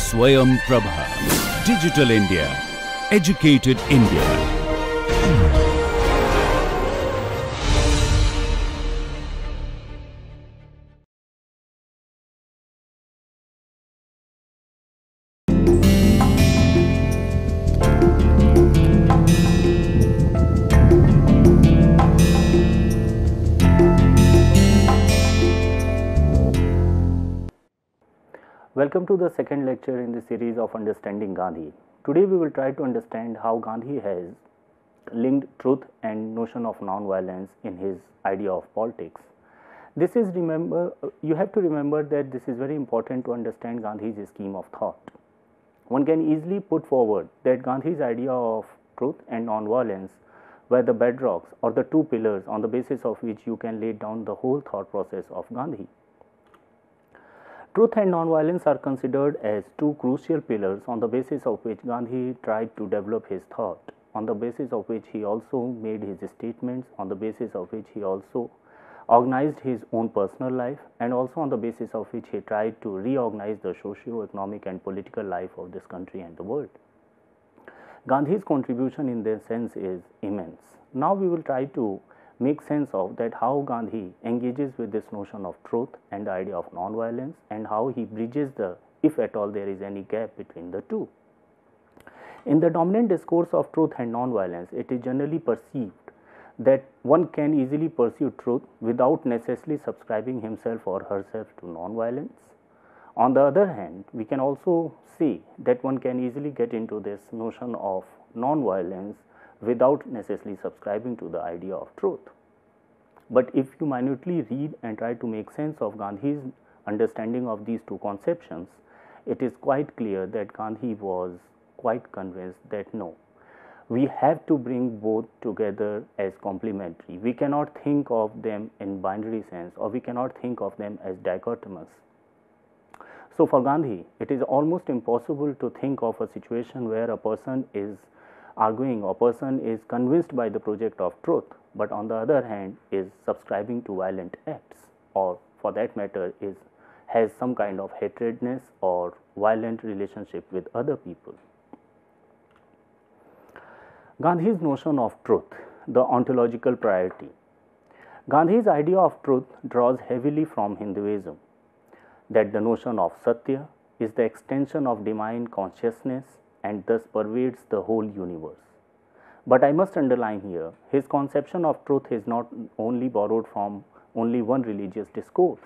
Swayam Prabha. Digital India. Educated India. Welcome to the second lecture in the series of Understanding Gandhi. Today we will try to understand how Gandhi has linked truth and notion of non-violence in his idea of politics. You have to remember that this is very important to understand Gandhi's scheme of thought. One can easily put forward that Gandhi's idea of truth and non-violence were the bedrocks or the two pillars on the basis of which you can lay down the whole thought process of Gandhi. Truth and non-violence are considered as two crucial pillars on the basis of which Gandhi tried to develop his thought, on the basis of which he also made his statements, on the basis of which he also organized his own personal life, and also on the basis of which he tried to reorganize the socio-economic and political life of this country and the world. Gandhi's contribution in this sense is immense. Now we will try to make sense of that how Gandhi engages with this notion of truth and the idea of non-violence, and how he bridges the, if at all there is any gap between the two. In the dominant discourse of truth and non-violence, it is generally perceived that one can easily pursue truth without necessarily subscribing himself or herself to non-violence. On the other hand, we can also see that one can easily get into this notion of non-violence without necessarily subscribing to the idea of truth. But if you minutely read and try to make sense of Gandhi's understanding of these two conceptions, it is quite clear that Gandhi was quite convinced that no, we have to bring both together as complementary. We cannot think of them in binary sense, or we cannot think of them as dichotomous. So for Gandhi, it is almost impossible to think of a situation where a person is arguing or person is convinced by the project of truth, but on the other hand is subscribing to violent acts, or for that matter has some kind of hatredness or violent relationship with other people. Gandhi's notion of truth, the ontological priority. Gandhi's idea of truth draws heavily from Hinduism, that the notion of Satya is the extension of divine consciousness and thus pervades the whole universe. But I must underline here, his conception of truth is not only borrowed from only one religious discourse.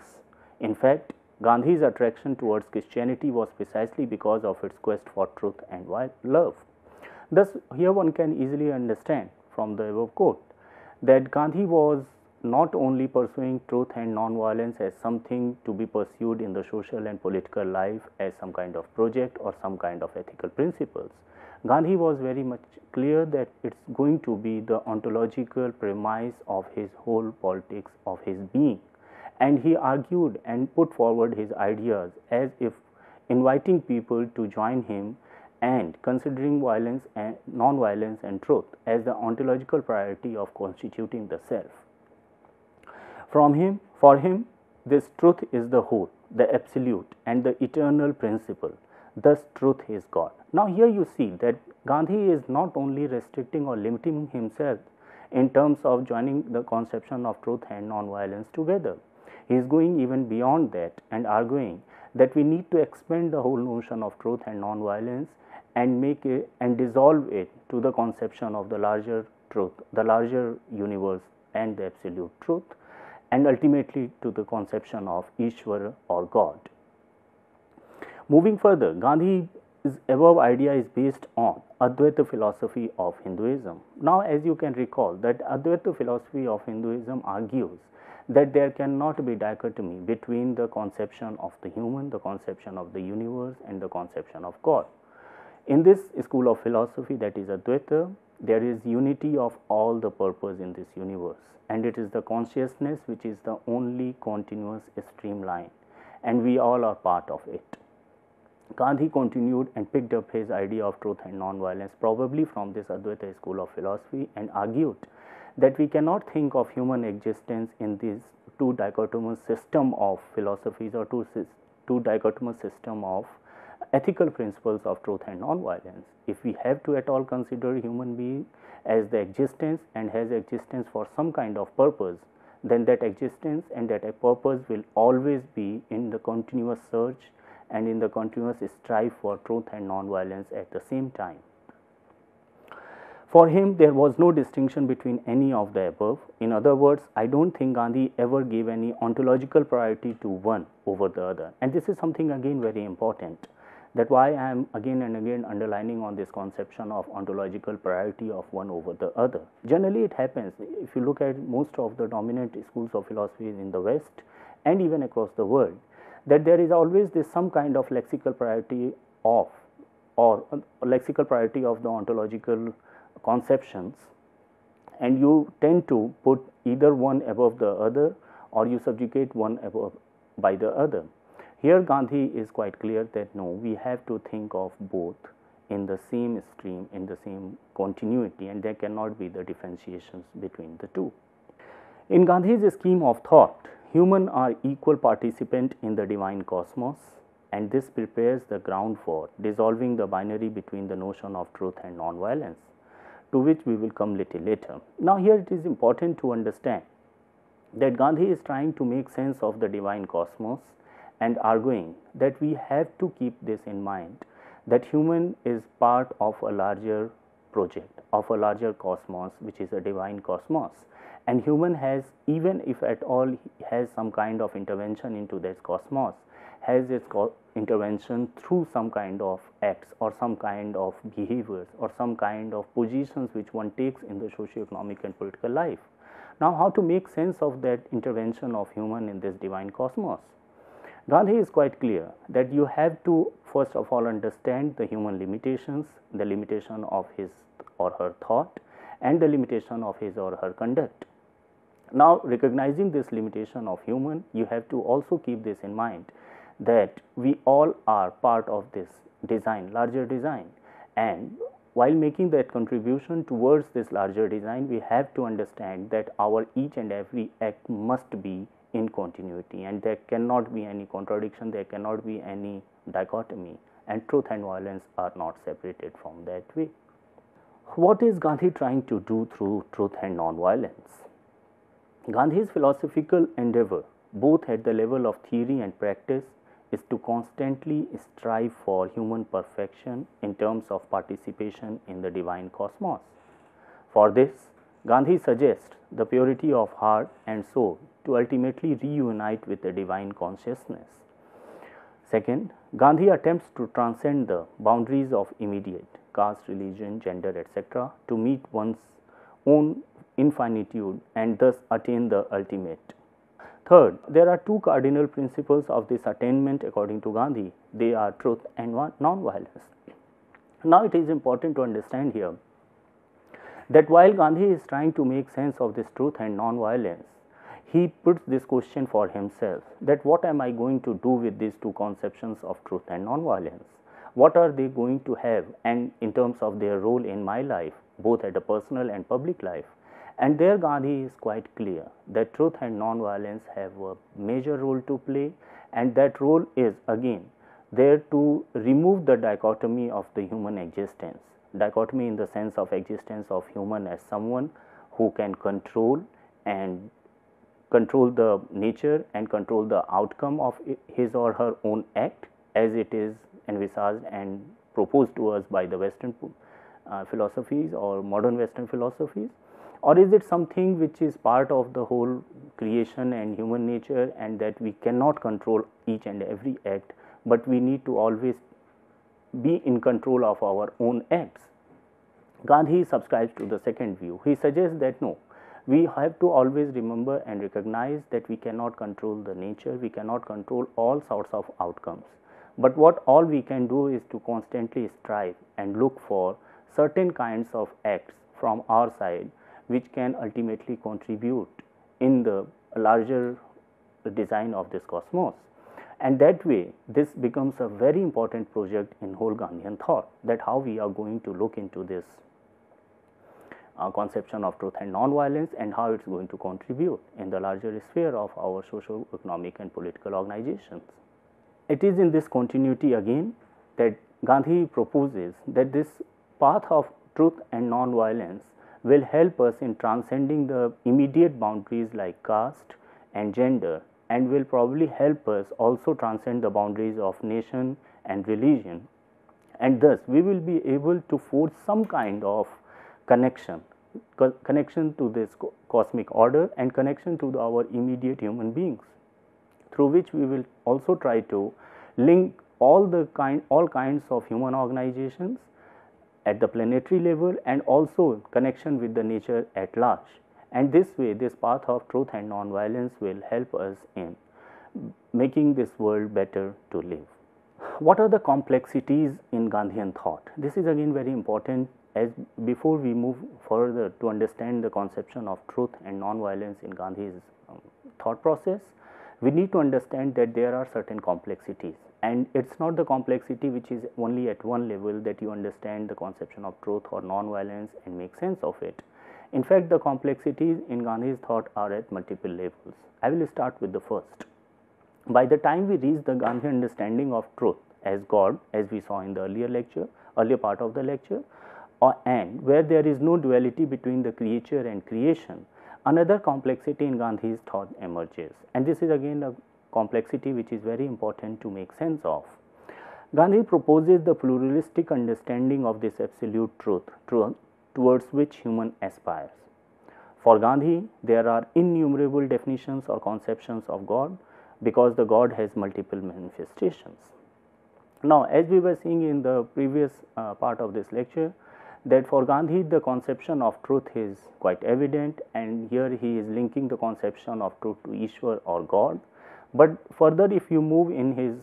In fact, Gandhi's attraction towards Christianity was precisely because of its quest for truth and love. Thus, here one can easily understand from the above quote that Gandhi was not only pursuing truth and non-violence as something to be pursued in the social and political life as some kind of project or some kind of ethical principles. Gandhi was very much clear that it's going to be the ontological premise of his whole politics, of his being, and he argued and put forward his ideas as if inviting people to join him and considering violence and non-violence and truth as the ontological priority of constituting the self. For him, this truth is the whole, the absolute and the eternal principle. Thus, truth is God. Now, here you see that Gandhi is not only restricting or limiting himself in terms of joining the conception of truth and non-violence together. He is going even beyond that and arguing that we need to expand the whole notion of truth and non-violence and make it and dissolve it to the conception of the larger truth, the larger universe and the absolute truth, and ultimately to the conception of Ishvara or God. Moving further, Gandhi's above idea is based on Advaita philosophy of Hinduism. Now, as you can recall, that Advaita philosophy of Hinduism argues that there cannot be dichotomy between the conception of the human, the conception of the universe, and the conception of God. In this school of philosophy, that is Advaita, there is unity of all the purpose in this universe, and it is the consciousness which is the only continuous streamline, and we all are part of it. Gandhi continued and picked up his idea of truth and non-violence probably from this Advaita school of philosophy and argued that we cannot think of human existence in these two dichotomous system of philosophies or two dichotomous system of ethical principles of truth and non-violence. If we have to at all consider human being as the existence and has existence for some kind of purpose, then that existence and that purpose will always be in the continuous search and in the continuous strive for truth and non-violence at the same time. For him, there was no distinction between any of the above. In other words, I don't think Gandhi ever gave any ontological priority to one over the other. And this is something again very important. That's why I am again and again underlining on this conception of ontological priority of one over the other. Generally, it happens. If you look at most of the dominant schools of philosophy in the West and even across the world, that there is always this some kind of lexical priority of or lexical priority of the ontological conceptions, and you tend to put either one above the other or you subjugate one above by the other. Here Gandhi is quite clear that no, we have to think of both in the same stream, in the same continuity, and there cannot be the differentiations between the two. In Gandhi's scheme of thought, humans are equal participant in the divine cosmos, and this prepares the ground for dissolving the binary between the notion of truth and non-violence, to which we will come little later. Now here it is important to understand that Gandhi is trying to make sense of the divine cosmos and arguing that we have to keep this in mind, that human is part of a larger project, of a larger cosmos, which is a divine cosmos, and human has, even if at all has some kind of intervention into this cosmos, has its intervention through some kind of acts or some kind of behaviors or some kind of positions which one takes in the socio-economic and political life. Now, how to make sense of that intervention of human in this divine cosmos? Gandhi is quite clear that you have to first of all understand the human limitations, the limitation of his or her thought and the limitation of his or her conduct. Now, recognizing this limitation of human, you have to also keep this in mind that we all are part of this design, larger design, and while making that contribution towards this larger design, we have to understand that our each and every act must be in continuity, and there cannot be any contradiction, there cannot be any dichotomy, and truth and violence are not separated from that way. What is Gandhi trying to do through truth and non-violence? Gandhi's philosophical endeavor, both at the level of theory and practice, is to constantly strive for human perfection in terms of participation in the divine cosmos. For this, Gandhi suggests the purity of heart and soul to ultimately reunite with the divine consciousness. Second, Gandhi attempts to transcend the boundaries of immediate caste, religion, gender, etc. to meet one's own infinitude and thus attain the ultimate. Third, there are two cardinal principles of this attainment according to Gandhi. They are truth and non-violence. Now, it is important to understand here that while Gandhi is trying to make sense of this truth and non-violence, he puts this question for himself, that what am I going to do with these two conceptions of truth and non-violence? What are they going to have, and in terms of their role in my life, both at a personal and public life? And there Gandhi is quite clear that truth and non-violence have a major role to play, and that role is again there to remove the dichotomy of the human existence. Dichotomy in the sense of existence of human as someone who can control the nature and control the outcome of his or her own act, as it is envisaged and proposed to us by the Western philosophies or modern Western philosophies. Or is it something which is part of the whole creation and human nature, and that we cannot control each and every act, but we need to always be in control of our own acts? Gandhi subscribes to the second view. He suggests that no, we have to always remember and recognize that we cannot control the nature, we cannot control all sorts of outcomes, but what all we can do is to constantly strive and look for certain kinds of acts from our side which can ultimately contribute in the larger design of this cosmos. And that way, this becomes a very important project in whole Gandhian thought, that how we are going to look into this conception of truth and non-violence, and how it is going to contribute in the larger sphere of our socio-economic and political organizations. It is in this continuity again that Gandhi proposes that this path of truth and non-violence will help us in transcending the immediate boundaries like caste and gender, and will probably help us also transcend the boundaries of nation and religion, and thus we will be able to forge some kind of connection to this cosmic order and connection to our immediate human beings, through which we will also try to link all kinds of human organizations at the planetary level and also connection with the nature at large. And this way, this path of truth and non-violence will help us in making this world better to live. What are the complexities in Gandhian thought? This is again very important, as before we move further to understand the conception of truth and non-violence in Gandhi's thought process, we need to understand that there are certain complexities, and it's not the complexity which is only at one level that you understand the conception of truth or non-violence and make sense of it. In fact, the complexities in Gandhi's thought are at multiple levels. I will start with the first. By the time we reach the Gandhi understanding of truth as God, as we saw in the earlier part of the lecture, and where there is no duality between the creature and creation, another complexity in Gandhi's thought emerges, and this is again a complexity which is very important to make sense of. Gandhi proposes the pluralistic understanding of this absolute truth towards which human aspires. For Gandhi, there are innumerable definitions or conceptions of God, because the God has multiple manifestations. Now, as we were seeing in the previous part of this lecture, that for Gandhi the conception of truth is quite evident, and here he is linking the conception of truth to Ishwar or God. But further, if you move in his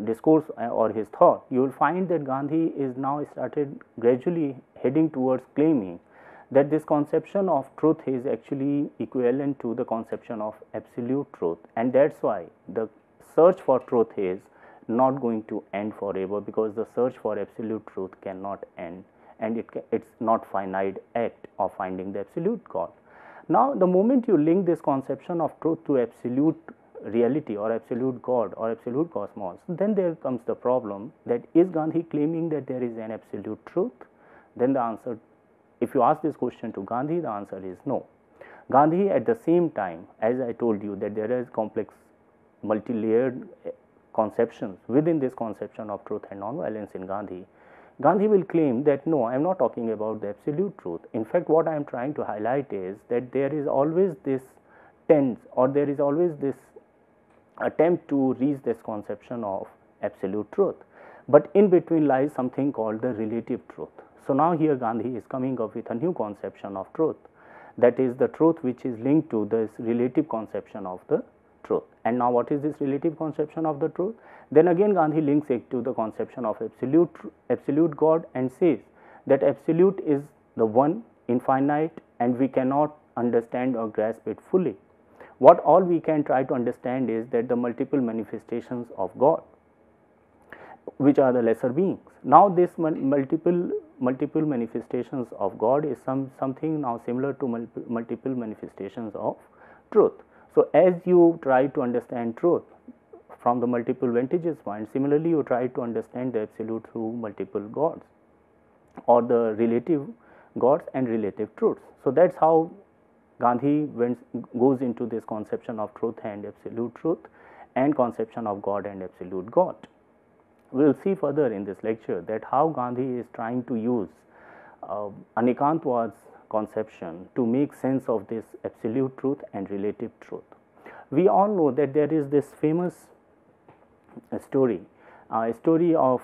discourse or his thought, you will find that Gandhi is now started gradually heading towards claiming that this conception of truth is actually equivalent to the conception of absolute truth, and that's why the search for truth is not going to end forever, because the search for absolute truth cannot end, and it's not finite act of finding the absolute God. Now, the moment you link this conception of truth to absolute reality or absolute God or absolute cosmos, then there comes the problem that is Gandhi claiming that there is an absolute truth? Then the answer, if you ask this question to Gandhi, the answer is no. Gandhi, at the same time, as I told you that there is complex multi-layered conceptions within this conception of truth and non-violence in Gandhi, Gandhi will claim that no, I am not talking about the absolute truth. In fact, what I am trying to highlight is that there is always this tense, or there is always this attempt to reach this conception of absolute truth, but in between lies something called the relative truth. So now here Gandhi is coming up with a new conception of truth, that is the truth which is linked to this relative conception of the truth. And now what is this relative conception of the truth? Then again Gandhi links it to the conception of absolute God, and says that absolute is the one, infinite, and we cannot understand or grasp it fully. What all we can try to understand is that the multiple manifestations of God, which are the lesser beings. Now this multiple manifestations of God is something now similar to multiple manifestations of truth. So as you try to understand truth from the multiple vantages point, similarly you try to understand the absolute through multiple gods, or the relative gods and relative truths. So that's how Gandhi goes into this conception of truth and absolute truth, and conception of God and absolute God. We will see further in this lecture that how Gandhi is trying to use Anikantwad's conception to make sense of this absolute truth and relative truth. We all know that there is this famous story of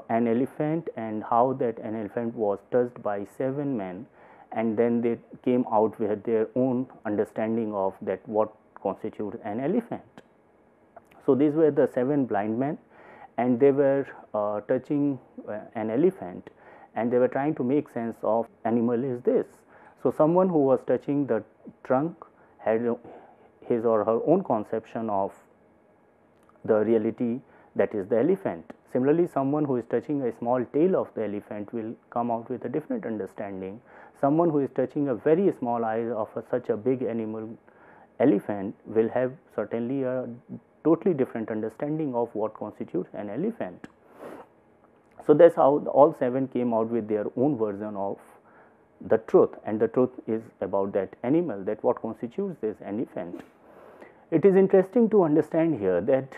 an elephant, and how that an elephant was touched by 7 men, and then they came out with their own understanding of that what constitutes an elephant. So these were the 7 blind men, and they were touching an elephant, and they were trying to make sense of animal is this. So someone who was touching the trunk had his or her own conception of the reality, that is the elephant. Similarly, someone who is touching a small tail of the elephant will come out with a different understanding. Someone who is touching a very small eye of such a big animal, elephant, will have certainly a totally different understanding of what constitutes an elephant. So that's how all 7 came out with their own version of the truth, and the truth is about that animal, that what constitutes this elephant. It is interesting to understand here that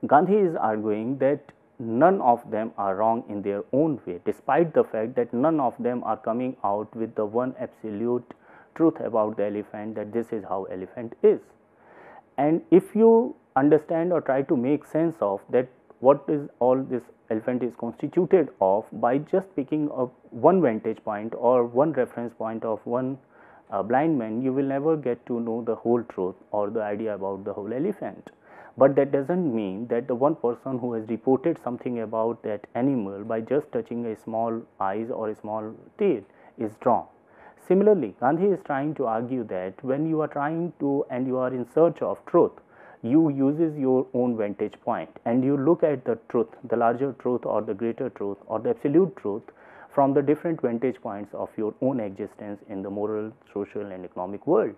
Gandhi is arguing that none of them are wrong in their own way, despite the fact that none of them are coming out with the one absolute truth about the elephant, that this is how elephant is. And if you understand or try to make sense of that, what is all this elephant is constituted of, by just picking up one vantage point or one reference point of one blind man, you will never get to know the whole truth or the idea about the whole elephant. But that doesn't mean that the one person who has reported something about that animal by just touching a small eyes or a small tail is wrong. Similarly, Gandhi is trying to argue that when you are trying to and you are in search of truth, you uses your own vantage point and you look at the truth, the larger truth or the greater truth or the absolute truth from the different vantage points of your own existence in the moral, social and economic world,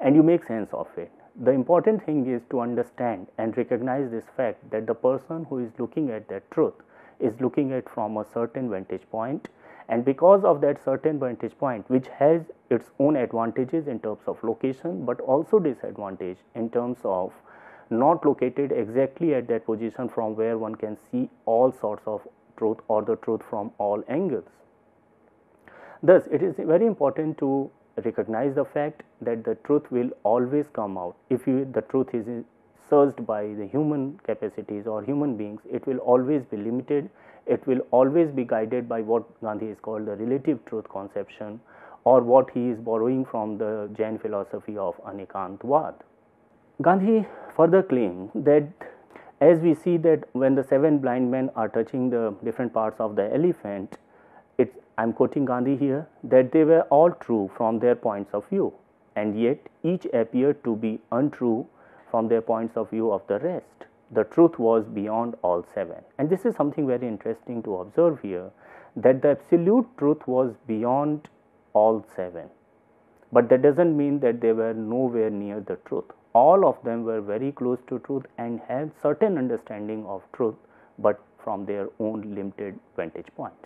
and you make sense of it. The important thing is to understand and recognize this fact that the person who is looking at that truth is looking at from a certain vantage point, and because of that certain vantage point, which has its own advantages in terms of location but also disadvantage in terms of not located exactly at that position from where one can see all sorts of truth or the truth from all angles. Thus, it is very important to recognize the fact that the truth will always come out. If the truth is searched by the human capacities or human beings, it will always be limited. It will always be guided by what Gandhi is called the relative truth conception, or what he is borrowing from the Jain philosophy of Anekantvad. Gandhi further claimed that as we see that when the 7 blind men are touching the different parts of the elephant, I am quoting Gandhi here, that they were all true from their points of view, and yet each appeared to be untrue from their points of view of the rest. The truth was beyond all 7. And this is something very interesting to observe here, that the absolute truth was beyond all 7. But that doesn't mean that they were nowhere near the truth. All of them were very close to truth and had certain understanding of truth, but from their own limited vantage points.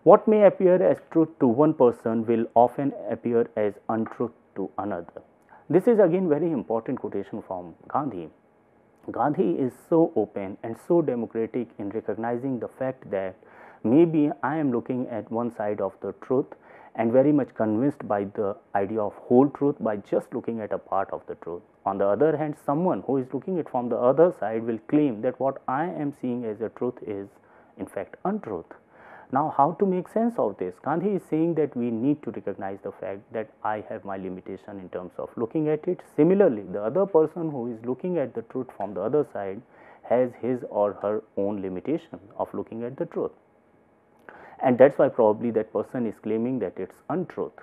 What may appear as truth to one person will often appear as untruth to another. This is again very important quotation from Gandhi. Gandhi is so open and so democratic in recognizing the fact that maybe I am looking at one side of the truth and very much convinced by the idea of whole truth by just looking at a part of the truth. On the other hand, someone who is looking at from the other side will claim that what I am seeing as a truth is in fact untruth. Now, how to make sense of this? Gandhi is saying that we need to recognize the fact that I have my limitation in terms of looking at it. Similarly, the other person who is looking at the truth from the other side has his or her own limitation of looking at the truth. And that's why probably that person is claiming that it's untruth.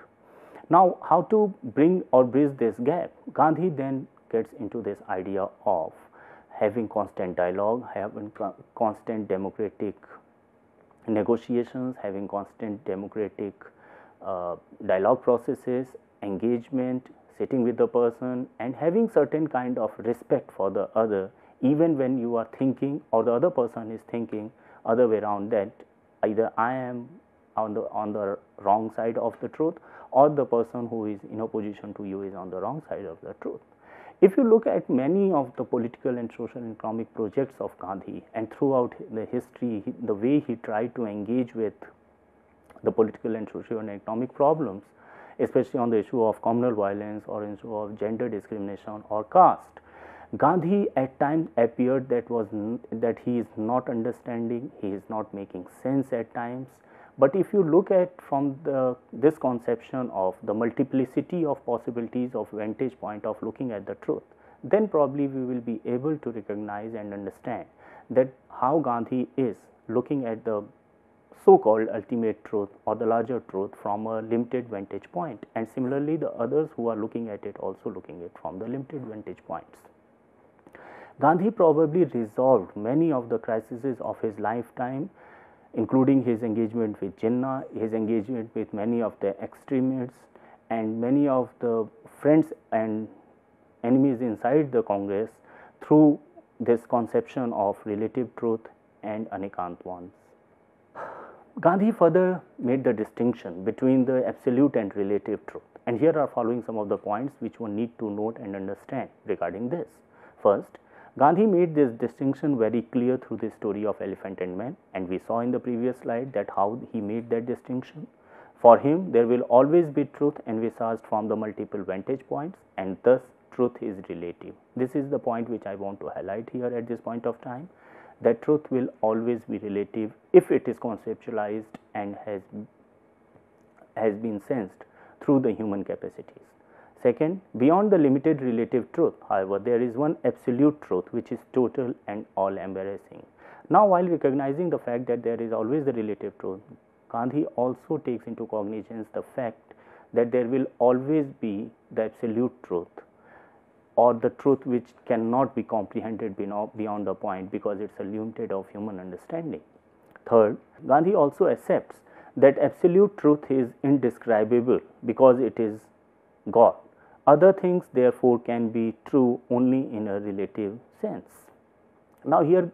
Now, how to bring or bridge this gap? Gandhi then gets into this idea of having constant dialogue, having constant democratic negotiations, having constant democratic dialogue processes, engagement, sitting with the person and having certain kind of respect for the other, even when you are thinking or the other person is thinking other way around, that either I am on the wrong side of the truth or the person who is in opposition to you is on the wrong side of the truth. If you look at many of the political and social and economic projects of Gandhi and throughout the history, the way he tried to engage with the political and social and economic problems, especially on the issue of communal violence or issue of gender discrimination or caste, Gandhi at times appeared that he is not understanding, he is not making sense at times. But if you look at from this conception of the multiplicity of possibilities of vantage point of looking at the truth, then probably we will be able to recognize and understand that how Gandhi is looking at the so-called ultimate truth or the larger truth from a limited vantage point, and similarly the others who are looking at it also looking at it from the limited vantage points. Gandhi probably resolved many of the crises of his lifetime, including his engagement with Jinnah, his engagement with many of the extremists and many of the friends and enemies inside the Congress through this conception of relative truth and anekant ones. Gandhi further made the distinction between the absolute and relative truth, and here are following some of the points which one need to note and understand regarding this. First, Gandhi made this distinction very clear through the story of elephant and man, and we saw in the previous slide that how he made that distinction. For him, there will always be truth envisaged from the multiple vantage points, and thus truth is relative. This is the point which I want to highlight here at this point of time, that truth will always be relative if it is conceptualized and has been sensed through the human capacities. Second, beyond the limited relative truth, however, there is one absolute truth which is total and all embarrassing. Now, while recognizing the fact that there is always the relative truth, Gandhi also takes into cognizance the fact that there will always be the absolute truth, or the truth which cannot be comprehended beyond the point because it's a limited of human understanding. Third, Gandhi also accepts that absolute truth is indescribable because it is God. Other things therefore can be true only in a relative sense. Now here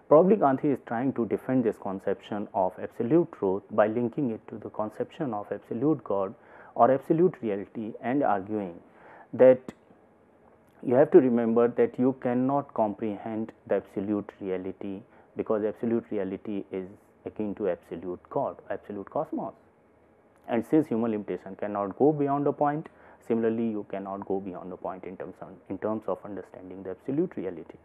probably Gandhi is trying to defend this conception of absolute truth by linking it to the conception of absolute God or absolute reality, and arguing that you have to remember that you cannot comprehend the absolute reality because absolute reality is akin to absolute God, absolute cosmos. And since human limitation cannot go beyond a point, similarly you cannot go beyond the point in terms of understanding the absolute realities.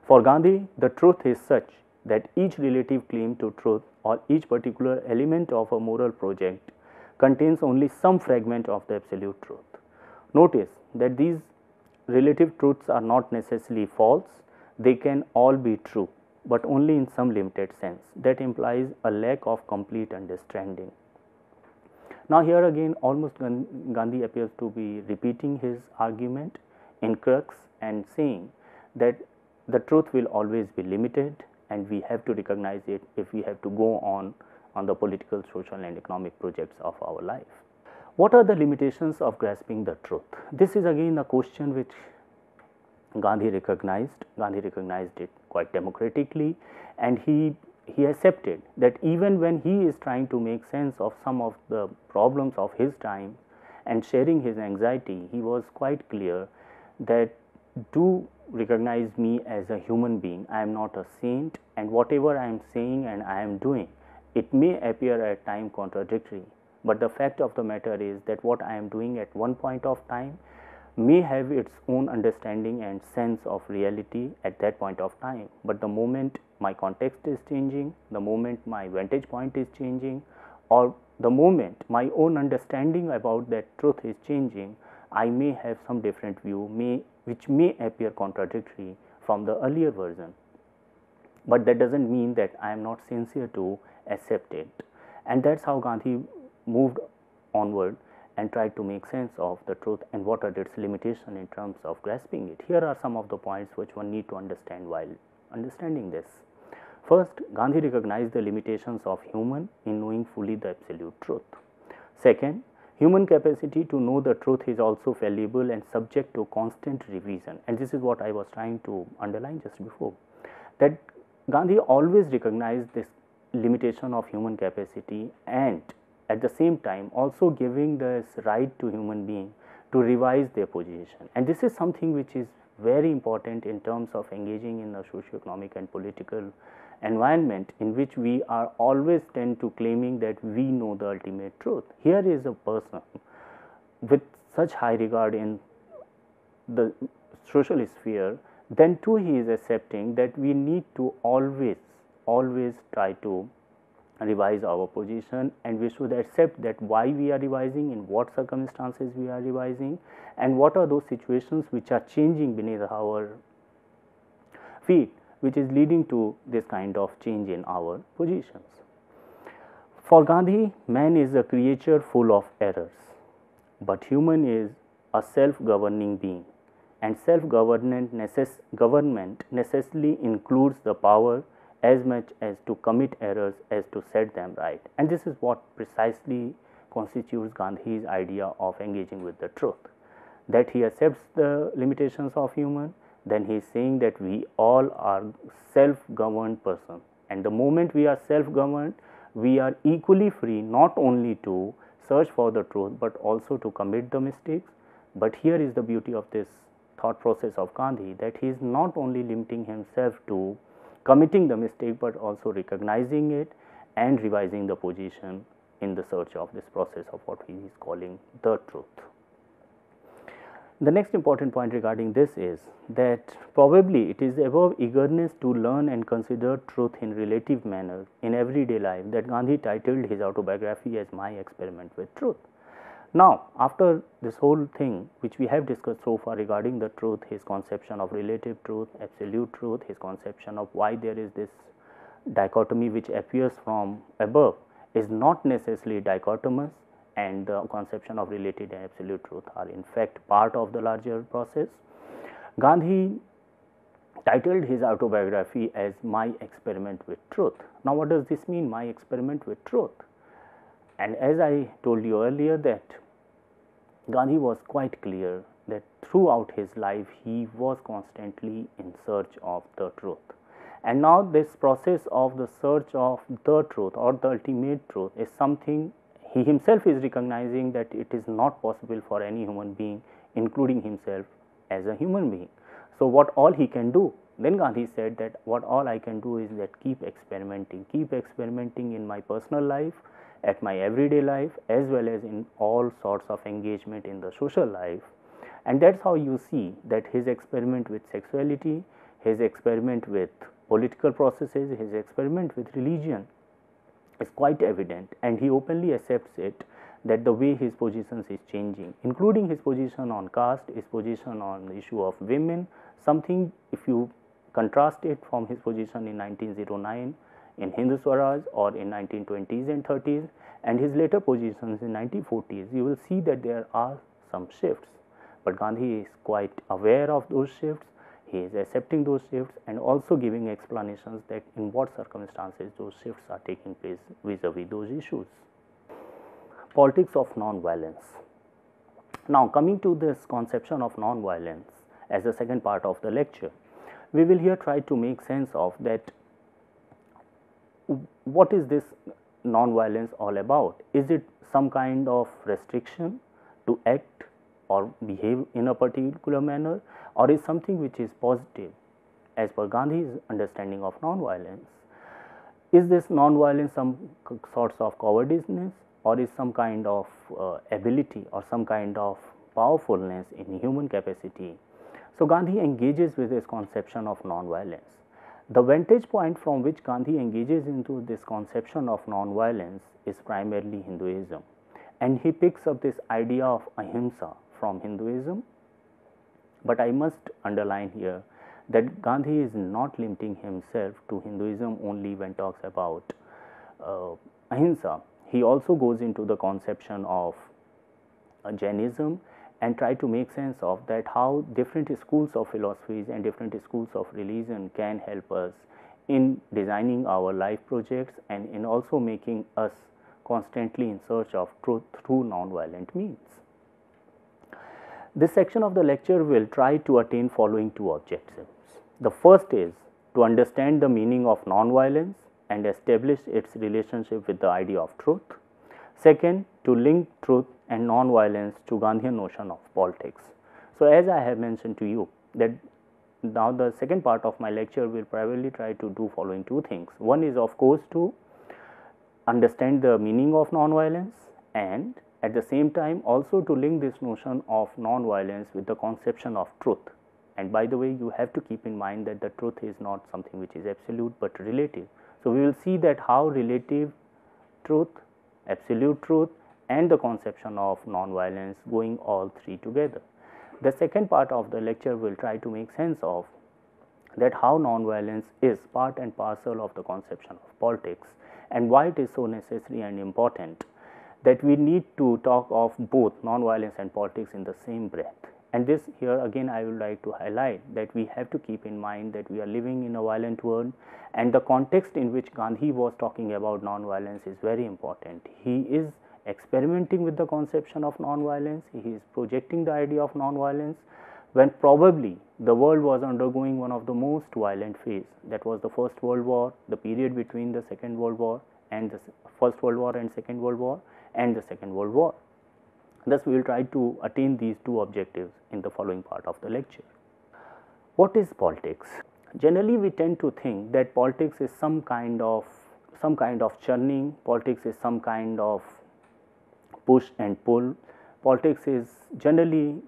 For Gandhi, the truth is such that each relative claim to truth or each particular element of a moral project contains only some fragment of the absolute truth. Notice that these relative truths are not necessarily false, they can all be true, but only in some limited sense. That implies a lack of complete understanding. Now here again almost Gandhi appears to be repeating his argument in crux and saying that the truth will always be limited and we have to recognize it if we have to go on the political, social and economic projects of our life. What are the limitations of grasping the truth? This is again a question which Gandhi recognized. Gandhi recognized it quite democratically, and he accepted that even when he is trying to make sense of some of the problems of his time and sharing his anxiety, he was quite clear that do recognize me as a human being. I am not a saint, and whatever I am saying and I am doing, it may appear at time contradictory, but the fact of the matter is that what I am doing at one point of time may have its own understanding and sense of reality at that point of time, but the moment my context is changing, the moment my vantage point is changing, or the moment my own understanding about that truth is changing, I may have some different view which may appear contradictory from the earlier version, but that doesn't mean that I am not sincere to accept it. And that's how Gandhi moved onward and tried to make sense of the truth and what are its limitations in terms of grasping it. Here are some of the points which one need to understand while understanding this. First, Gandhi recognized the limitations of human in knowing fully the absolute truth. Second, human capacity to know the truth is also fallible and subject to constant revision, and this is what I was trying to underline just before, that Gandhi always recognized this limitation of human capacity and at the same time also giving this right to human being to revise their position. And this is something which is very important in terms of engaging in a socio-economic and political environment in which we are always tend to claiming that we know the ultimate truth. Here is a person with such high regard in the social sphere, then too he is accepting that we need to always try to revise our position, and we should accept that why we are revising, in what circumstances we are revising, and what are those situations which are changing beneath our feet, which is leading to this kind of change in our positions. For Gandhi, man is a creature full of errors, but human is a self-governing being, and self-government necessarily includes the power as much as to commit errors as to set them right. And this is what precisely constitutes Gandhi's idea of engaging with the truth, that he accepts the limitations of human, then he is saying that we all are self-governed person, and the moment we are self-governed, we are equally free not only to search for the truth but also to commit the mistakes. But here is the beauty of this thought process of Gandhi, that he is not only limiting himself to committing the mistake but also recognizing it and revising the position in the search of this process of what he is calling the truth. The next important point regarding this is that probably it is above eagerness to learn and consider truth in relative manner in everyday life that Gandhi titled his autobiography as My Experiment with Truth. Now, after this whole thing which we have discussed so far regarding the truth, his conception of relative truth, absolute truth, his conception of why there is this dichotomy which appears from above is not necessarily dichotomous, and the conception of relative and absolute truth are in fact part of the larger process. Gandhi titled his autobiography as My Experiment with Truth. Now, what does this mean, my experiment with truth? And as I told you earlier, that Gandhi was quite clear that throughout his life he was constantly in search of the truth. And now this process of the search of the truth or the ultimate truth is something he himself is recognizing that it is not possible for any human being, including himself as a human being. So, what all he can do? Then Gandhi said that what all I can do is that keep experimenting in my personal life, at my everyday life, as well as in all sorts of engagement in the social life. And that's how you see that his experiment with sexuality, his experiment with political processes, his experiment with religion is quite evident, and he openly accepts it, that the way his positions is changing, including his position on caste, his position on the issue of women, something if you contrast it from his position in 1909 in Hindu Swaraj or in 1920s and 30s and his later positions in 1940s, you will see that there are some shifts. But Gandhi is quite aware of those shifts, he is accepting those shifts and also giving explanations that in what circumstances those shifts are taking place vis-a-vis those issues. Politics of non-violence. Now, coming to this conception of non-violence as the second part of the lecture, we will here try to make sense of that. What is this non-violence all about? Is it some kind of restriction to act or behave in a particular manner, or is something which is positive as per Gandhi's understanding of non-violence? Is this non-violence some sorts of cowardice, or is some kind of ability or some kind of powerfulness in human capacity? So, Gandhi engages with this conception of non-violence. The vantage point from which Gandhi engages into this conception of non-violence is primarily Hinduism, and he picks up this idea of ahimsa from Hinduism. But I must underline here that Gandhi is not limiting himself to Hinduism only when talks about ahimsa. He also goes into the conception of Jainism and try to make sense of that how different schools of philosophies and different schools of religion can help us in designing our life projects and in also making us constantly in search of truth through non-violent means. This section of the lecture will try to attain following two objectives. The first is to understand the meaning of non-violence and establish its relationship with the idea of truth. Second, to link truth and non-violence to Gandhian notion of politics. So, as I have mentioned to you that now the second part of my lecture will primarily try to do following two things. One is of course to understand the meaning of non-violence, and at the same time also to link this notion of non-violence with the conception of truth. And by the way, you have to keep in mind that the truth is not something which is absolute but relative. So, we will see that how relative truth, absolute truth and the conception of non-violence going all three together. The second part of the lecture will try to make sense of that how non-violence is part and parcel of the conception of politics and why it is so necessary and important that we need to talk of both non-violence and politics in the same breath. And this here again I would like to highlight that we have to keep in mind that we are living in a violent world, and the context in which Gandhi was talking about non-violence is very important. He is experimenting with the conception of non-violence, he is projecting the idea of non-violence when probably the world was undergoing one of the most violent phase. That was the First World War, the period between the Second World War and the First World War and Second World War and the Second World War. Thus, we will try to attain these two objectives in the following part of the lecture. What is politics? Generally, we tend to think that politics is some kind of churning. Politics is some kind of push and pull. Politics is generally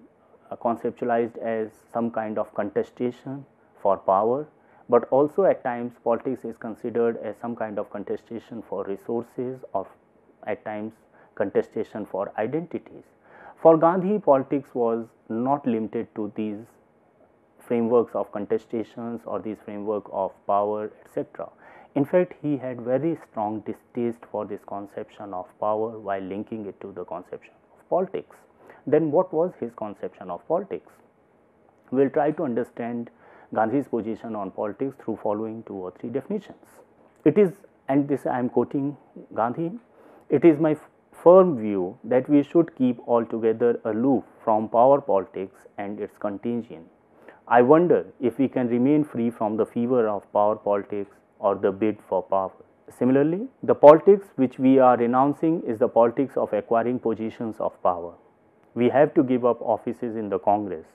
conceptualized as some kind of contestation for power, but also at times politics is considered as some kind of contestation for resources, or at times contestation for identities. For Gandhi, politics was not limited to these frameworks of contestations or these framework of power, etc. In fact, he had very strong distaste for this conception of power while linking it to the conception of politics. Then what was his conception of politics? We will try to understand Gandhi's position on politics through following 2 or 3 definitions. It is, and this I am quoting Gandhi, it is my firm view that we should keep altogether aloof from power politics and its contagion. I wonder if we can remain free from the fever of power politics or the bid for power. Similarly, the politics which we are renouncing is the politics of acquiring positions of power. We have to give up offices in the Congress.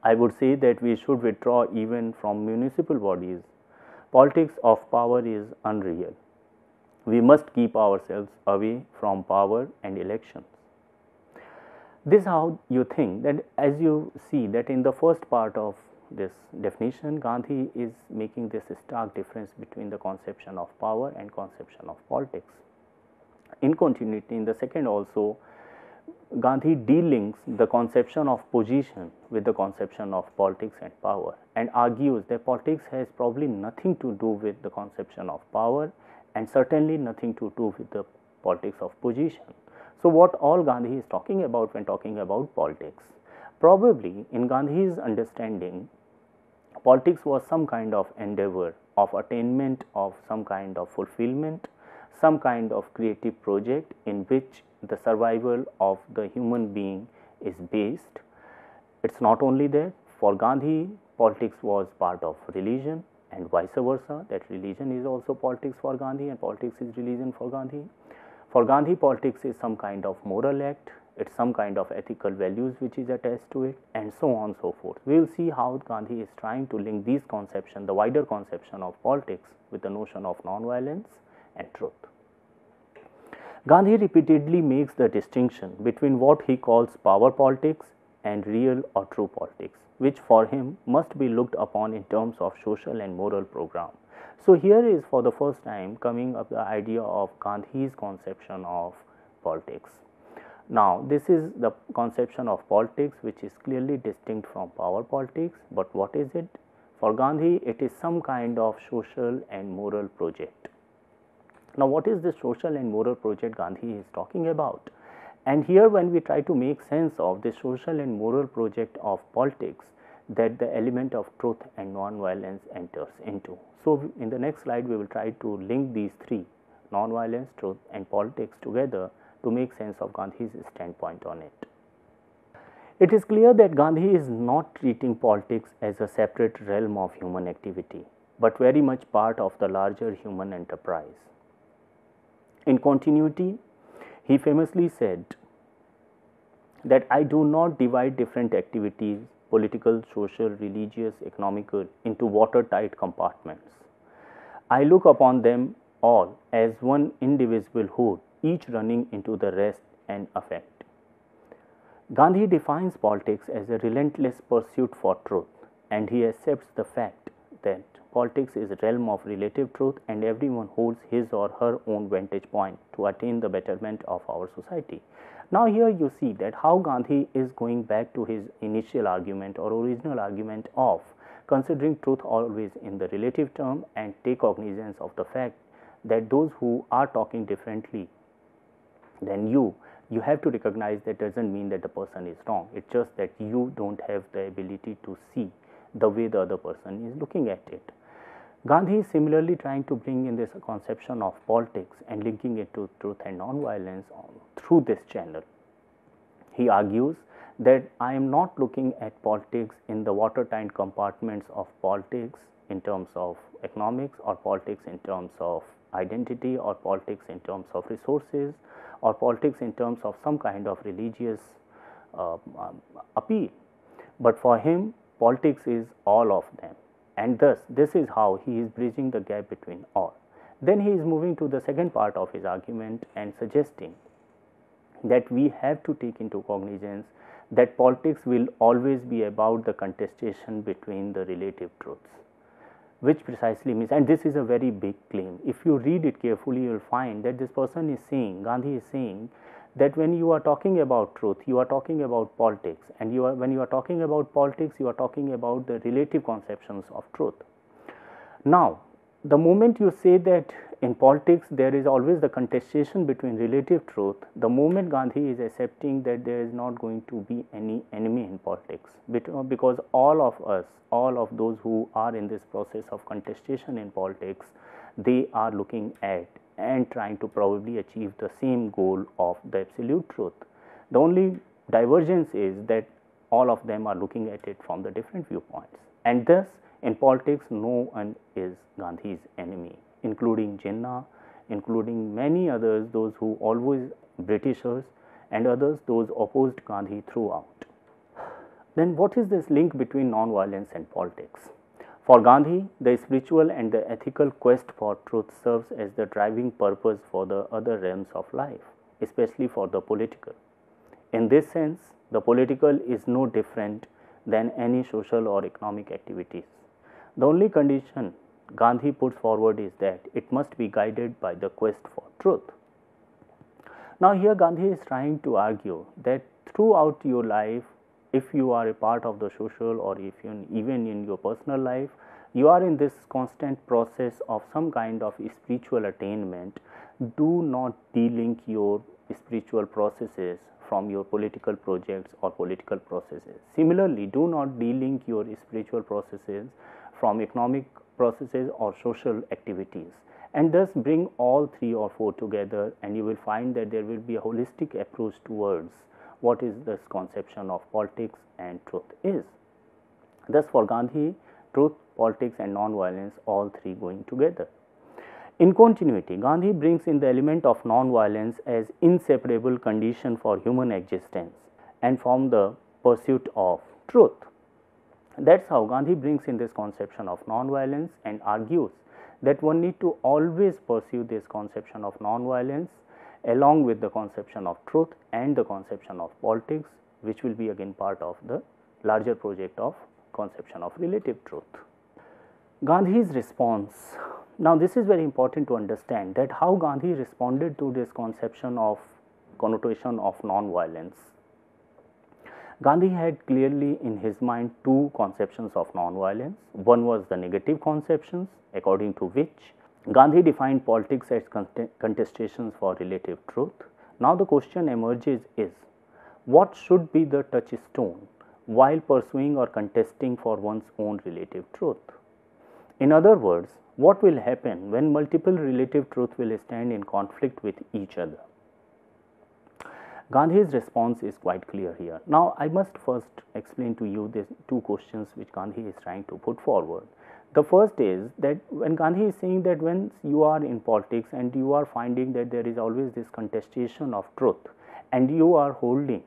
I would say that we should withdraw even from municipal bodies. Politics of power is unreal. We must keep ourselves away from power and elections. This is how you think that, as you see that in the first part of this definition, Gandhi is making this stark difference between the conception of power and conception of politics. In continuity, in the second also, Gandhi delinks the conception of position with the conception of politics and power, and argues that politics has probably nothing to do with the conception of power and certainly nothing to do with the politics of position. So, what all Gandhi is talking about when talking about politics? Probably in Gandhi's understanding, politics was some kind of endeavor of attainment of some kind of fulfillment, some kind of creative project in which the survival of the human being is based. It's not only that, for Gandhi, politics was part of religion and vice versa, that religion is also politics for Gandhi and politics is religion for Gandhi. For Gandhi, politics is some kind of moral act, it's some kind of ethical values which is attached to it, and so on and so forth. We will see how Gandhi is trying to link these conceptions, the wider conception of politics, with the notion of non-violence and truth. Gandhi repeatedly makes the distinction between what he calls power politics and real or true politics, which for him must be looked upon in terms of social and moral program. So, here is for the first time coming up the idea of Gandhi's conception of politics. Now, this is the conception of politics which is clearly distinct from power politics, but what is it? For Gandhi, it is some kind of social and moral project. Now, what is the social and moral project Gandhi is talking about? And here, when we try to make sense of the social and moral project of politics, that the element of truth and non-violence enters into. So, in the next slide, we will try to link these 3, non-violence, truth and politics, together to make sense of Gandhi's standpoint on it. It is clear that Gandhi is not treating politics as a separate realm of human activity, but very much part of the larger human enterprise. In continuity, he famously said that I do not divide different activities, political, social, religious, economical, into watertight compartments. I look upon them all as one indivisible whole, each running into the rest and effect. Gandhi defines politics as a relentless pursuit for truth, and he accepts the fact that politics is a realm of relative truth and everyone holds his or her own vantage point to attain the betterment of our society. Now, here you see that how Gandhi is going back to his initial argument or original argument of considering truth always in the relative term and take cognizance of the fact that those who are talking differently than you have to recognize that doesn't mean that the person is wrong. It's just that you don't have the ability to see the way the other person is looking at it. Gandhi is similarly trying to bring in this conception of politics and linking it to truth and non-violence through this channel. He argues that I am not looking at politics in the watertight compartments of politics in terms of economics, or politics in terms of identity, or politics in terms of resources, or politics in terms of some kind of religious appeal. But for him, politics is all of them, and thus this is how he is bridging the gap between all. Then he is moving to the second part of his argument and suggesting that we have to take into cognizance that politics will always be about the contestation between the relative truths, which precisely means, and this is a very big claim, if you read it carefully you will find that this person is saying, Gandhi is saying, that when you are talking about truth, you are talking about politics, and when you are talking about politics, you are talking about the relative conceptions of truth. Now, the moment you say that in politics there is always the contestation between relative truth, the moment Gandhi is accepting that there is not going to be any enemy in politics, because all of us, all of those who are in this process of contestation in politics, they are looking at and trying to probably achieve the same goal of the absolute truth. The only divergence is that all of them are looking at it from the different viewpoints, and thus in politics no one is Gandhi's enemy, including Jinnah, including many others, those who always Britishers, and others those opposed Gandhi throughout. Then what is this link between non-violence and politics? For Gandhi, the spiritual and the ethical quest for truth serves as the driving purpose for the other realms of life, especially for the political. In this sense, the political is no different than any social or economic activities. The only condition Gandhi puts forward is that it must be guided by the quest for truth. Now, here Gandhi is trying to argue that throughout your life, if you are a part of the social, or if you even in your personal life, you are in this constant process of some kind of spiritual attainment, do not de-link your spiritual processes from your political projects or political processes. Similarly, do not de-link your spiritual processes from economic processes or social activities, and thus bring all 3 or 4 together, and you will find that there will be a holistic approach towards what is this conception of politics and truth is. Thus, for Gandhi, truth, politics and non-violence, all 3 going together. In continuity, Gandhi brings in the element of non-violence as inseparable condition for human existence and from the pursuit of truth. That's how Gandhi brings in this conception of non-violence and argues that one need to always pursue this conception of non-violence along with the conception of truth and the conception of politics, which will be again part of the larger project of conception of relative truth. Gandhi's response. Now, this is very important to understand that how Gandhi responded to this conception of connotation of non-violence. Gandhi had clearly in his mind 2 conceptions of non-violence. One was the negative conceptions, according to which Gandhi defined politics as contestations for relative truth. Now, the question emerges is, what should be the touchstone while pursuing or contesting for one's own relative truth? In other words, what will happen when multiple relative truths will stand in conflict with each other? Gandhi's response is quite clear here. Now, I must first explain to you these 2 questions which Gandhi is trying to put forward. The first is that when Gandhi is saying that when you are in politics and you are finding that there is always this contestation of truth, and you are holding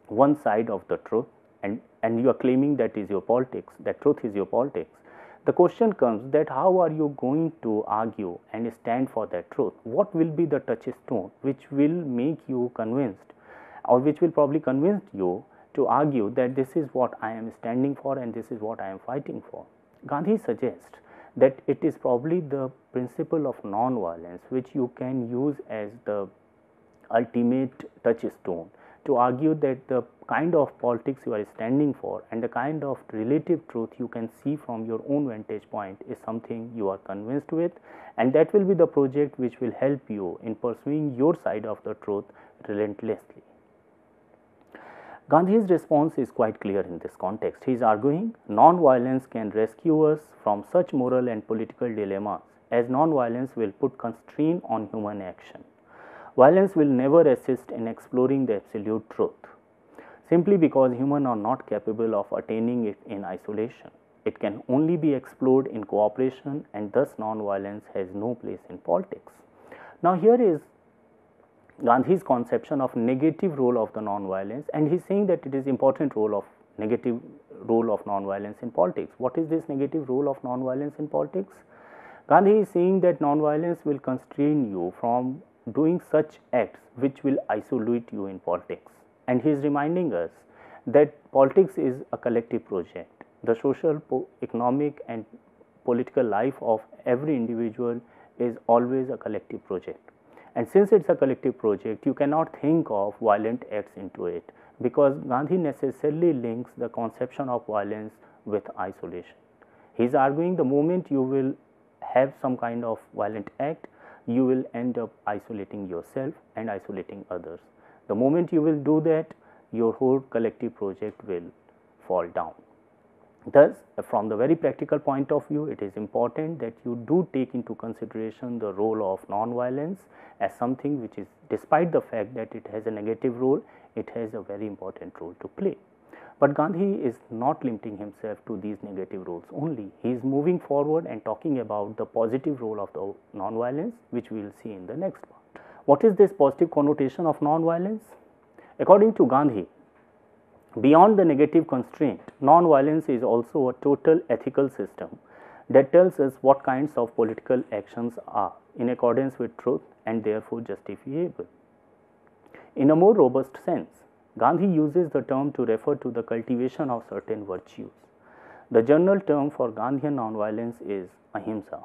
one side of the truth, and you are claiming that is your politics, that truth is your politics, the question comes that how are you going to argue and stand for that truth? What will be the touchstone which will make you convinced, or which will probably convince you to argue that this is what I am standing for and this is what I am fighting for? Gandhi suggests that it is probably the principle of non-violence which you can use as the ultimate touchstone to argue that the kind of politics you are standing for and the kind of relative truth you can see from your own vantage point is something you are convinced with, and that will be the project which will help you in pursuing your side of the truth relentlessly. Gandhi's response is quite clear in this context. He is arguing non-violence can rescue us from such moral and political dilemmas as non-violence will put constraint on human action. Violence will never assist in exploring the absolute truth. simply because humans are not capable of attaining it in isolation. It can only be explored in cooperation, and thus non-violence has no place in politics. Now here is Gandhi's conception of negative role of the non-violence, and he's saying that it is important role of negative role of non-violence in politics. What is this negative role of non-violence in politics? Gandhi is saying that non-violence will constrain you from doing such acts which will isolate you in politics, and he is reminding us that politics is a collective project. The social, economic and political life of every individual is always a collective project. And since it's a collective project, you cannot think of violent acts into it, because Gandhi necessarily links the conception of violence with isolation. He is arguing the moment you will have some kind of violent act, you will end up isolating yourself and isolating others. The moment you will do that, your whole collective project will fall down. Thus, from the very practical point of view, it is important that you do take into consideration the role of non-violence as something which is, despite the fact that it has a negative role, it has a very important role to play. But Gandhi is not limiting himself to these negative roles only. He is moving forward and talking about the positive role of the non-violence, which we will see in the next part. What is this positive connotation of non-violence? According to Gandhi, beyond the negative constraint, non-violence is also a total ethical system that tells us what kinds of political actions are in accordance with truth and therefore justifiable. In a more robust sense, Gandhi uses the term to refer to the cultivation of certain virtues. The general term for Gandhian non-violence is ahimsa,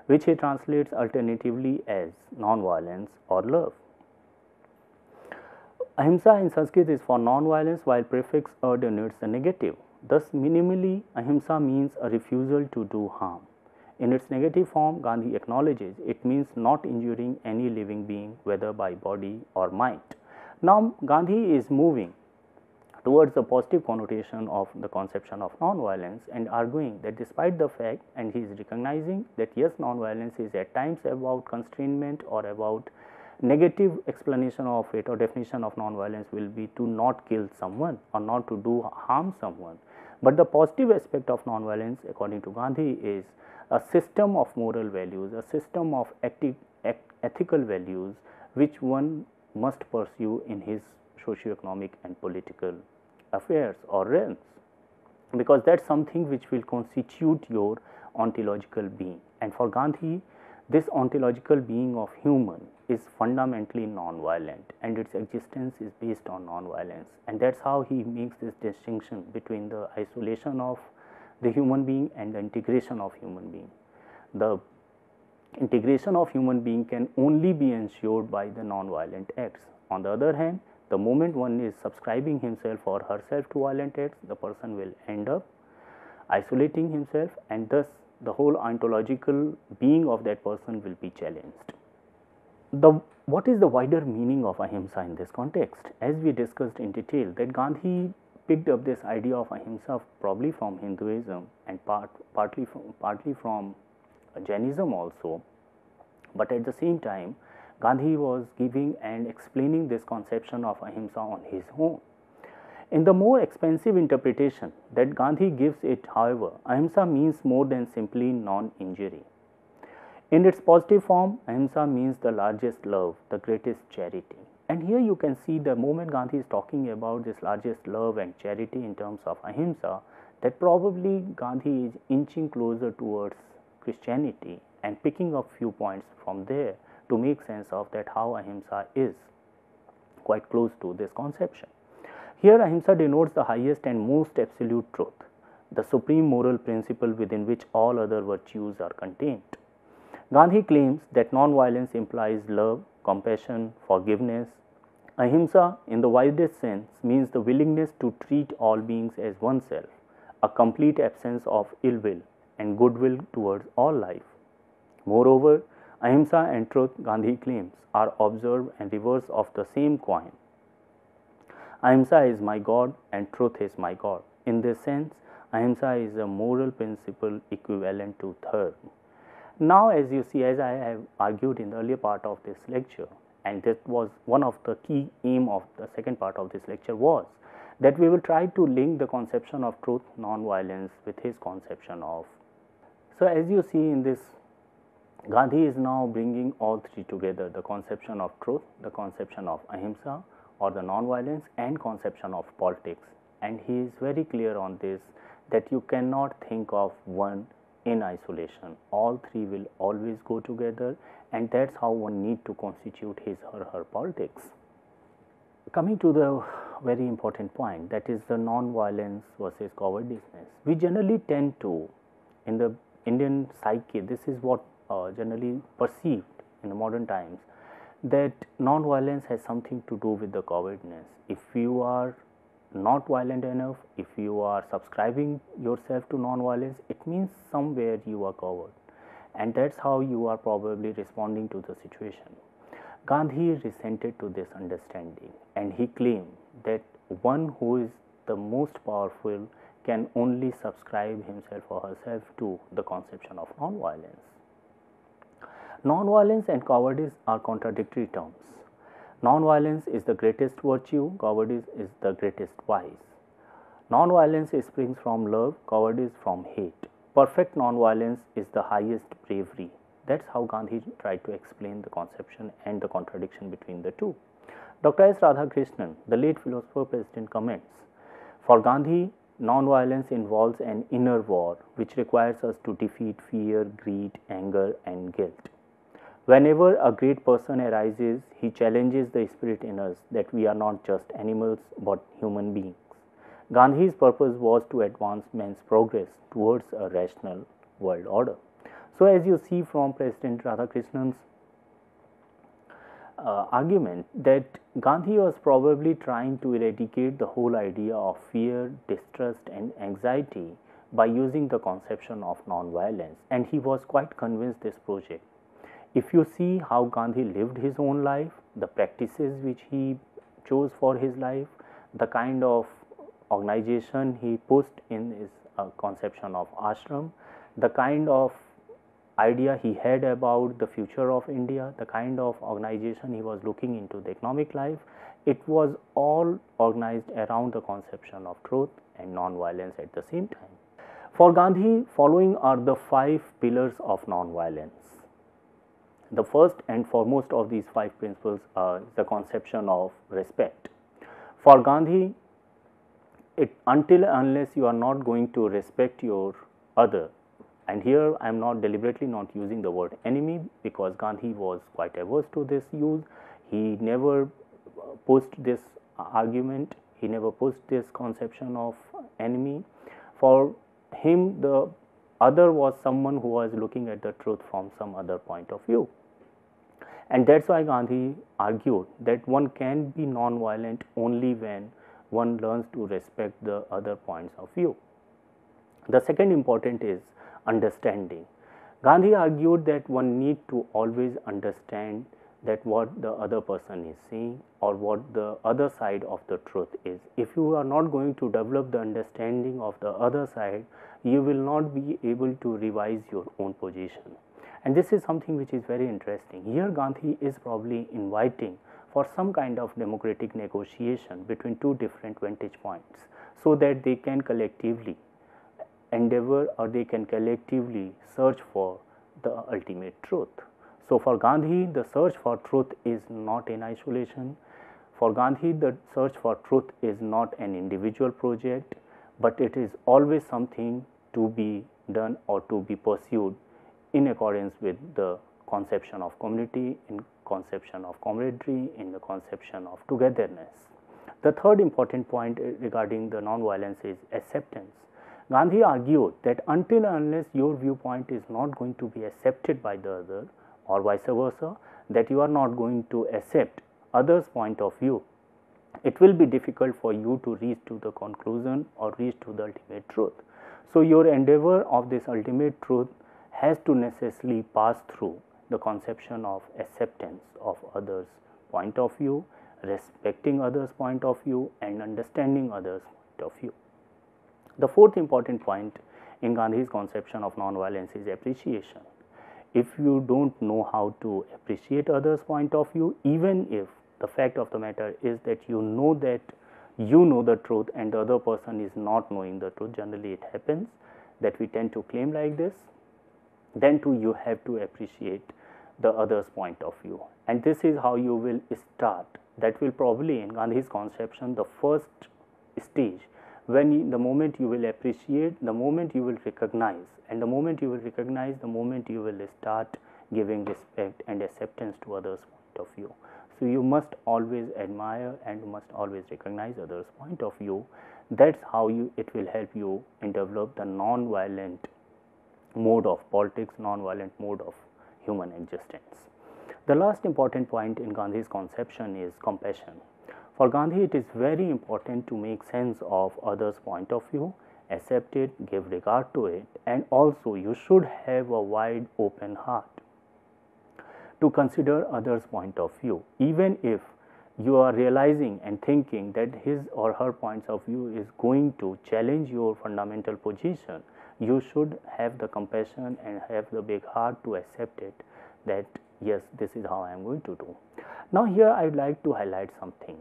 which he translates alternatively as non-violence or love. Ahimsa in Sanskrit is for non-violence, while prefix a denotes the negative. Thus, minimally, ahimsa means a refusal to do harm. In its negative form, Gandhi acknowledges it means not injuring any living being, whether by body or mind. Now, Gandhi is moving towards the positive connotation of the conception of non-violence and arguing that despite the fact, and he is recognizing that yes, non-violence is at times about constrainment or about negative explanation of it, or definition of non-violence will be to not kill someone or not to do harm someone. But the positive aspect of non-violence, according to Gandhi, is a system of moral values, a system of ethical values which one must pursue in his socio-economic and political affairs or realms, because that's something which will constitute your ontological being. And for Gandhi, this ontological being of human is fundamentally non-violent, and its existence is based on non-violence, and that's how he makes this distinction between the isolation of the human being and the integration of human being. The integration of human being can only be ensured by the non-violent acts. On the other hand, the moment one is subscribing himself or herself to violent acts, the person will end up isolating himself, and thus the whole ontological being of that person will be challenged. What is the wider meaning of ahimsa in this context? As we discussed in detail, that Gandhi picked up this idea of ahimsa probably from Hinduism and partly from Jainism also, but at the same time Gandhi was giving and explaining this conception of ahimsa on his own. In the more expansive interpretation that Gandhi gives it, however, ahimsa means more than simply non-injury. In its positive form, ahimsa means the largest love, the greatest charity. And here you can see the moment Gandhi is talking about this largest love and charity in terms of ahimsa, that probably Gandhi is inching closer towards Christianity and picking up few points from there to make sense of that how ahimsa is quite close to this conception. Here ahimsa denotes the highest and most absolute truth, the supreme moral principle within which all other virtues are contained. Gandhi claims that non-violence implies love, compassion, forgiveness. Ahimsa, in the widest sense, means the willingness to treat all beings as oneself, a complete absence of ill will and goodwill towards all life. Moreover, ahimsa and truth, Gandhi claims, are observed and reverse of the same coin. Ahimsa is my God and truth is my God. In this sense, ahimsa is a moral principle equivalent to dharma. Now, as you see, as I have argued in the earlier part of this lecture, and that was one of the key aim of the second part of this lecture, was that we will try to link the conception of truth, non-violence with his conception of. So as you see in this, Gandhi is now bringing all three together: the conception of truth, the conception of ahimsa or the non-violence, and conception of politics. And he is very clear on this, that you cannot think of one in isolation. All three will always go together, and that's how one need to constitute his or her politics. Coming to the very important point, that is the non-violence versus cowardliness. We generally tend to, in the Indian psyche, this is what generally perceived in the modern times, that non-violence has something to do with the cowardness. If you are not violent enough, if you are subscribing yourself to non-violence, it means somewhere you are coward, and that's how you are probably responding to the situation. Gandhi resented to this understanding, and he claimed that one who is the most powerful can only subscribe himself or herself to the conception of non-violence. Non-violence and cowardice are contradictory terms. Non-violence is the greatest virtue, cowardice is the greatest vice. Non-violence springs from love, cowardice from hate. Perfect non-violence is the highest bravery. That's how Gandhi tried to explain the conception and the contradiction between the two. Dr. S. Radhakrishnan, the late philosopher president, comments, for Gandhi, non-violence involves an inner war which requires us to defeat fear, greed, anger, and guilt. Whenever a great person arises, he challenges the spirit in us that we are not just animals but human beings. Gandhi's purpose was to advance man's progress towards a rational world order. So as you see from President Radhakrishnan's argument, that Gandhi was probably trying to eradicate the whole idea of fear, distrust, and anxiety by using the conception of non-violence, and he was quite convinced this project. If you see how Gandhi lived his own life, the practices which he chose for his life, the kind of organization he pushed in his conception of ashram, the kind of idea he had about the future of India, the kind of organization he was looking into the economic life, it was all organized around the conception of truth and non-violence at the same time. For Gandhi, following are the 5 pillars of non-violence. The first and foremost of these 5 principles are the conception of respect. For Gandhi, until unless you are not going to respect your other, and here I am not deliberately not using the word enemy, because Gandhi was quite averse to this use. He never pushed this argument, he never pushed this conception of enemy. For him, the other was someone who was looking at the truth from some other point of view. And that's why Gandhi argued that one can be non-violent only when one learns to respect the other points of view. The second important is understanding. Gandhi argued that one need to always understand that what the other person is saying or what the other side of the truth is. If you are not going to develop the understanding of the other side, you will not be able to revise your own position. And this is something which is very interesting. Here Gandhi is probably inviting for some kind of democratic negotiation between two different vantage points, so that they can collectively endeavor or they can collectively search for the ultimate truth. So for Gandhi, the search for truth is not in isolation. For Gandhi, the search for truth is not an individual project, but it is always something to be done or to be pursued in accordance with the conception of community, in conception of camaraderie, in the conception of togetherness. The third important point regarding the non-violence is acceptance. Gandhi argued that until and unless your viewpoint is not going to be accepted by the other, or vice versa, that you are not going to accept others' point of view, it will be difficult for you to reach to the conclusion or reach to the ultimate truth. So your endeavor of this ultimate truth has to necessarily pass through the conception of acceptance of others' point of view, respecting others' point of view, and understanding others' point of view. The fourth important point in Gandhi's conception of non-violence is appreciation. If you don't know how to appreciate others' point of view, even if the fact of the matter is that you know that you know the truth and the other person is not knowing the truth, generally it happens that we tend to claim like this, then too you have to appreciate the other's point of view, and this is how you will start. That will probably, in Gandhi's conception, the first stage, when the moment you will appreciate, the moment you will recognize, and the moment you will recognize, the moment you will start giving respect and acceptance to others' point of view. So you must always admire and you must always recognize others' point of view. That's how it will help you in develop the non-violent mode of politics, non-violent mode of human existence. The last important point in Gandhi's conception is compassion. For Gandhi, it is very important to make sense of others' point of view, accept it, give regard to it, and also you should have a wide open heart to consider others' point of view, even if you are realizing and thinking that his or her points of view is going to challenge your fundamental position. You should have the compassion and have the big heart to accept it, that yes, this is how I am going to do. Now here I would like to highlight something.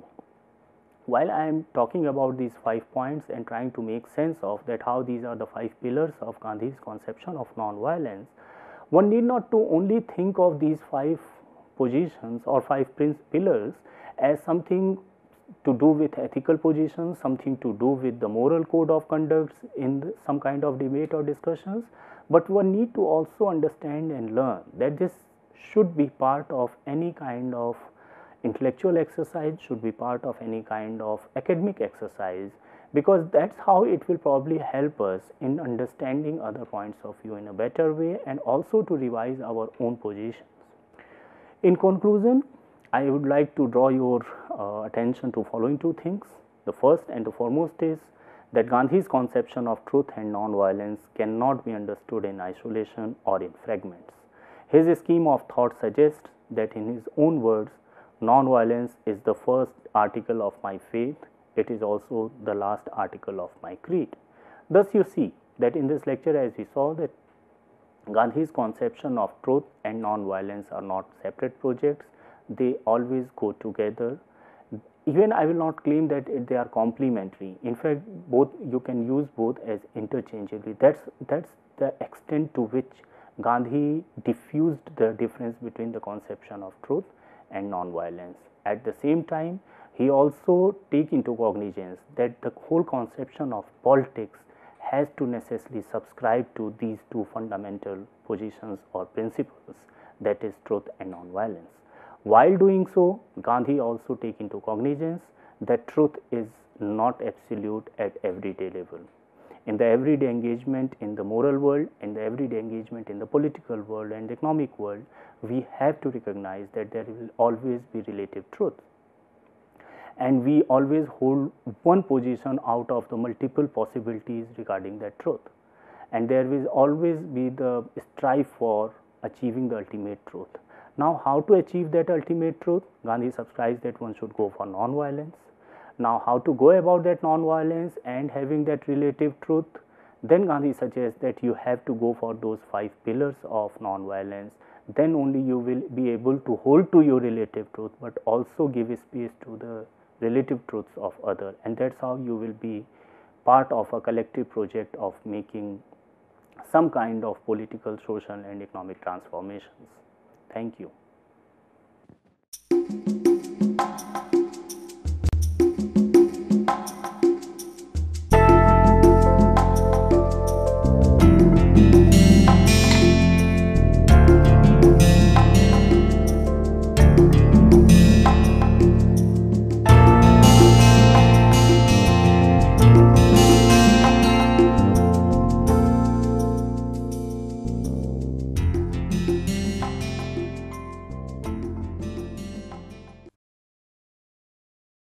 While I am talking about these 5 points and trying to make sense of that how these are the 5 pillars of Gandhi's conception of non-violence, one need not to only think of these 5 positions or 5 pillars as something to do with ethical positions, something to do with the moral code of conduct in some kind of debate or discussions, but one need to also understand and learn that this should be part of any kind of intellectual exercise, should be part of any kind of academic exercise, because that's how it will probably help us in understanding other points of view in a better way and also to revise our own positions. In conclusion, I would like to draw your attention to following 2 things. The first and the foremost is that Gandhi's conception of truth and non-violence cannot be understood in isolation or in fragments. His scheme of thought suggests that, in his own words, non-violence is the first article of my faith, it is also the last article of my creed. Thus you see that in this lecture, as we saw, that Gandhi's conception of truth and non-violence are not separate projects, they always go together. Even I will not claim that they are complementary. In fact, both you can use both as interchangeably. That's the extent to which Gandhi diffused the difference between the conception of truth and non-violence. At the same time, he also take into cognizance that the whole conception of politics has to necessarily subscribe to these 2 fundamental positions or principles, that is truth and non-violence. While doing so, Gandhi also take into cognizance that truth is not absolute at everyday level. In the everyday engagement in the moral world, in the everyday engagement in the political world and economic world, we have to recognize that there will always be relative truth. And we always hold one position out of the multiple possibilities regarding that truth. And there will always be the strive for achieving the ultimate truth. Now, how to achieve that ultimate truth? Gandhi subscribes that one should go for non-violence. Now, how to go about that non-violence and having that relative truth? Then Gandhi suggests that you have to go for those 5 pillars of non-violence. Then only you will be able to hold to your relative truth, but also give space to the relative truths of others, and that's how you will be part of a collective project of making some kind of political, social and economic transformations. Thank you.